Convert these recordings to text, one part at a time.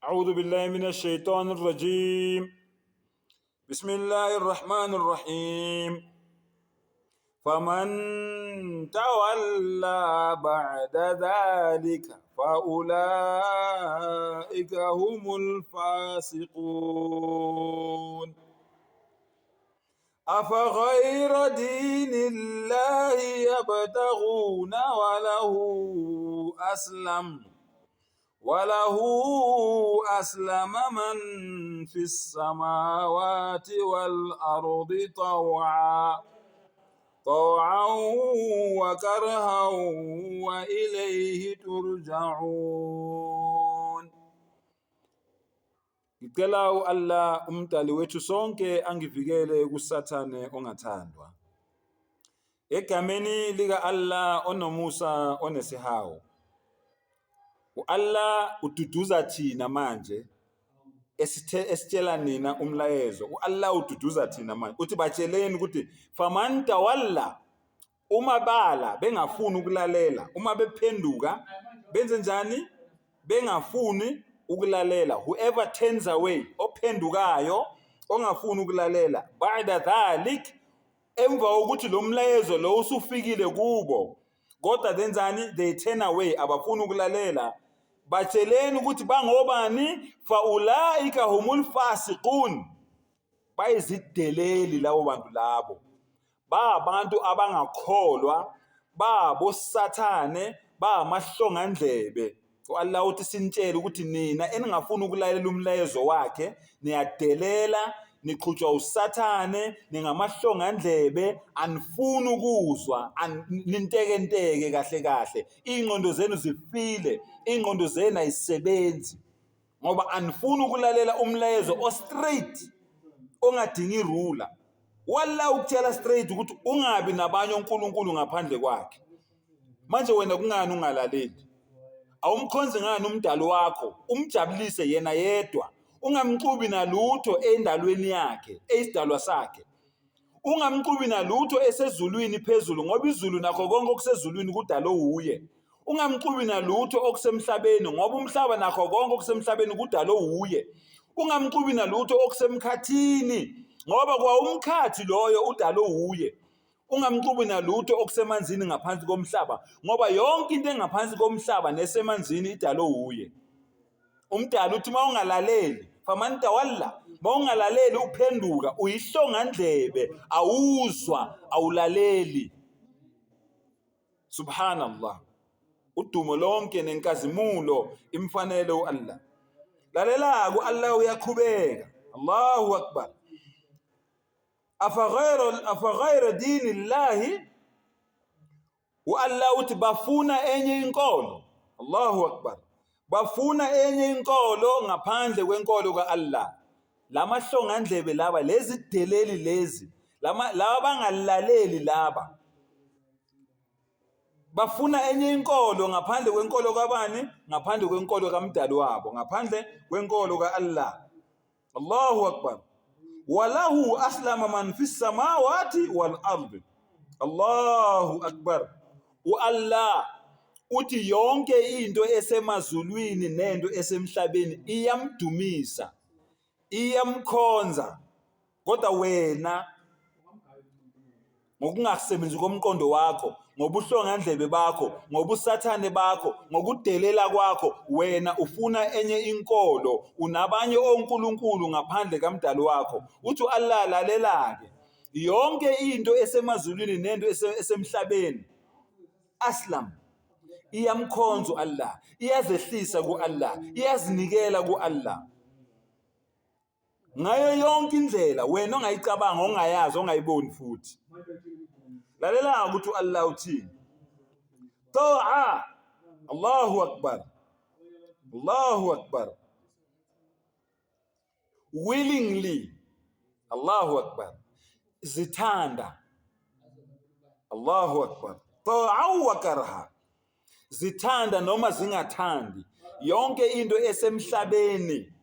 أعوذ بالله من الشيطان الرجيم. بسم الله الرحمن الرحيم. فمن تولى بعد ذلك فأولئك هم الفاسقون. أفغير دين الله يبتغون وله أسلم من في السماوات والأرض طوعا وكرها وإليه ترجعون. Ngicela Allah umdali wethu sonke angivikele kusathane ongathandwa. Egameni lika Allah onomusa onesihawu. Allah ududuza thina manje esitshela nina umlayezo. Allah ududuza thina manje uthi batsheleni ukuthi faman tawalla, uma bala bengafuni ukulalela, uma bephenduka benze njani? Bengafuni ukulalela. Whoever turns away, ophendukayo ongafuni ukulalela, ba'da dhalik, emva ukuthi lo mlayezo lo usufikile kubo, kodwa benzani? They turn away, abafuni ukulalela. Batsheleni ukuthi bangobani? Faulaika humul fasiqun, bayizideleli labo bantu labo, ba abantu abangakholwa, ba bosathane, ba amahlongandlebe. Allah uthi sintshele ukuthi nina eningafuni ukulalela umlayezo wakhe niyadelela, niqhutshwa usathane, ningamahlongandlebe, anifuni ukuzwa, nintekenteke kahle kahle, ingqondo zenu zifile, ingqondo zenu ayisebenzi ngoba anifuni ukulalela umlayezo o-straight ongadingi rula. Wallah ukutshela straight ukuthi ungabi nabanye onkulunkulu ngaphandle kwakhe. Manje wena kungani ungalaleli? Awumkhonzi ngani umdali wakho, umjabulise yena yedwa, ungamxubi nalutho endalweni yakhe, eyisidalwa sakhe. Ungamxubi nalutho esezulwini phezulu ngoba izulu nakho konke okusezulwini kudalo uye. Ungamxubi nalutho okusemhlabeni ngoba umhlaba nakho konke okusemhlabeni kudalo uye. Ungamxubi nalutho okusemkhathini ngoba kwa umkhathi loyo udalo uye. Ungamxubi nalutho okusemanzini ngaphansi komhlaba ngoba yonke into engaphansi komhlaba nesemanzini idalo uye. Umdali uthi mawungalaleli, faman tawalla, mawungalaleli uphenduka, uyihlongandlebe, awuzwa, awulaleli. Subhanallah. Udumo lonke nenkazimulo imfanele uAllah. Lalela ku Allah uyaqhubeka. Allahu akbar. Afaghayra dinillahi, Allah uthi bafuna enye inkolo. Allahu akbar. Bafuna enye inkolo ngaphandle kwenkolo kaAllah. Lamahlongandlebe laba, lezi deleli lezi, laba bangalaleli laba, bafuna enye inkolo ngaphandle kwenkolo kabani? Ngaphandle kwenkolo kamdali wabo, ngaphandle kwenkolo kaAllah. Allahu akbar. Walahu aslama man fis samawati wal ardi. Allahu akbar. Allah uthi yonke into esemazulwini nento esemhlabeni iyamdumisa, iyamkhonza, kodwa wena ngokungasebenzi komqondo wakho, ngobuhlongandlebe bakho, ngobusathane bakho, ngokudelela kwakho, wena ufuna enye inkolo, unabanye onkulunkulu ngaphandle kamdali wakho. Uthi Allah lalela-ke, yonke into esemazulwini nento esemhlabeni aslam, iyamkhonza Allah, iyazehlisa ku-Allah, iyazinikela ku-Allah ngayo yonke indlela wena ongayicabanga, ongayazi, ongayiboni futhi. Lalela ukuthi Allah uthini? Ta'a. Allahu akbar. Allahu akbar. Willingly. Allahu akbar. Zithanda. Allahu akbar. Ta'a wa karha. Zithanda noma zingathandi, yonke into esemhlabeni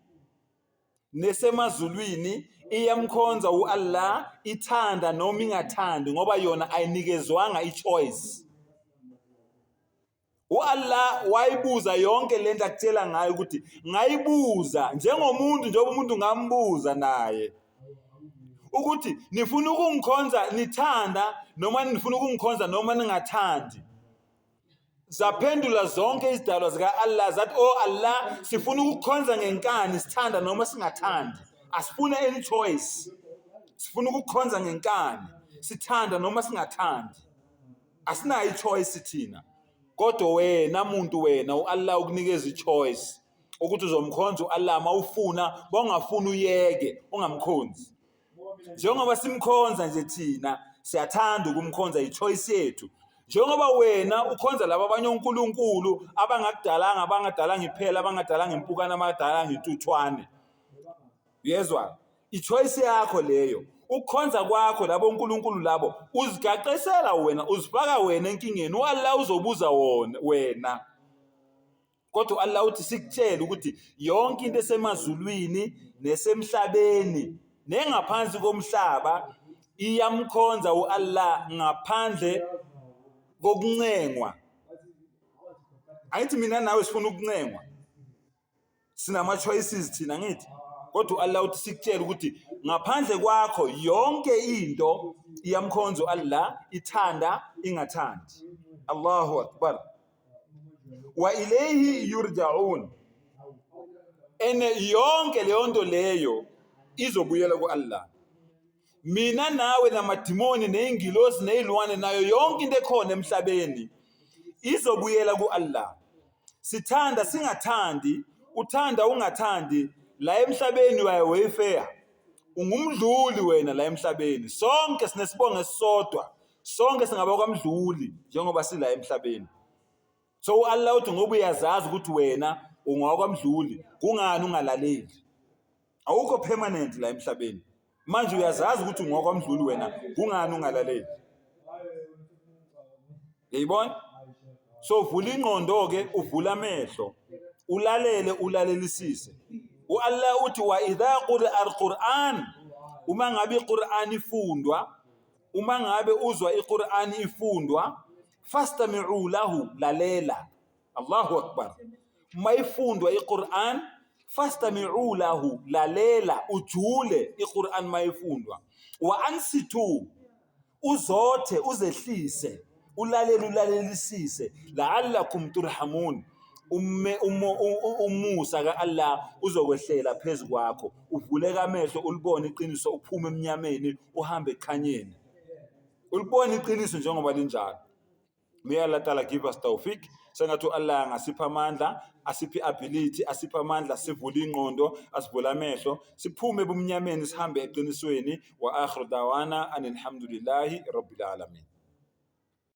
nesemazulwini iyamkhonza uAllah, ithanda noma ingathandi ngoba yona ayinikezwanga ichoice. Allah wayibuza yonke lento akutshela ngayo ukuthi ngayibuza njengomuntu njengoba umuntu ngambuza naye ukuthi nifuna ukungikhonza nithanda noma nifuna ukungikhonza noma ningathandi. Zaphendula zonke izidalwa zika Allah zathi Allah sifuna ukukhonza ngenkani sithanda noma singathandi. Asifune any choice. Sifuna ukukhonza ngenkani sithanda noma singathandi. Asinayo ichoice thina. Kodwa wena muntu wena Allah ukunikeza ichoice ukuthi uzomkhonza uAllah mawufuna bongafuna uyeke ungamkhonzi. Njengoba simkhonza nje thina siyathanda ukumkhonza ichoice yethu. Njengoba wena ukhonza laba abanye uNkulunkulu abangadalanga iphela abangadalanga impukane abangadalanga intuthwane. Uyezwa? Ichoice yakho leyo. Ukukhonza kwakho labo uNkulunkulu labo uzigaqisela wena uzifaka wena enkingeni uAllah uzobuza wena. Kodwa Allah uthi sikutshela ukuthi yonke into esemazulwini nesemhlabeni nengaphansi komhlaba iyamkhonza uAllah ngaphandle kokuncengwa. Ayithi mina nawe sifuna ukuncengwa. Sinama choices thina ngithi. Kodwa Allah uthi sikutshela ukuthi ngaphandle kwakho yonke into iyamkhonza uAllah ithanda ingathandi. Allahu Akbar. Wa ilayhi yurja'un. Yonke leyo nto leyo izobuyela kuAllah. Mina nawe namadimoni neingilosi nezilwane nayo yonke into ekhona emhlabeni izobuyela kuAllah. Sithanda singathandi, uthanda ungathandi, la emhlabeni wayfair. Ungumdluli wena la emhlabeni. Sonke sinesibongo esisodwa. Sonke singaba kwamdluli njengoba sila emhlabeni. So Allah uthi ngoba uyazazi ukuthi wena ungakwamdluli, kungani ungalaleli? Awukho permanent la emhlabeni. Manje uyazazi ukuthi ungakwamdluli wena, kungani ungalaleli? Yayibona? So vula ingqondo ke, uvula amehlo, ulalele ulalelisise. uAllah uthi wa idha qira alquran, uma ngabe iQur'an ifundwa, uma ngabe uzwa iQur'an ifundwa, fastami'u lahu, lalela. Allahu Akbar. Mayifundwa iQur'an, fastami'u lahu, lalela, ujule iQur'an mayifundwa. Wa ansitu, uzothe uzehlise, ulalelisise, la'allakum turhamun. Umusa kaAllah uzokwehlela phezu kwakho, uvuleka amehlo ulibone iqiniso, uphume emnyameni uhambe ekhanyeni. Ulibone iqiniso njengoba linjalo. May Allah Ta'ala give us tawfiq. Sengathi uAllah ngasipha amandla, asiphi ability, asipha amandla, sivule ingqondo, asivule amehlo, siphume ebumnyameni sihambe eqinisweni. Wa akhiru dawana alhamdulillahi rabbil alamin.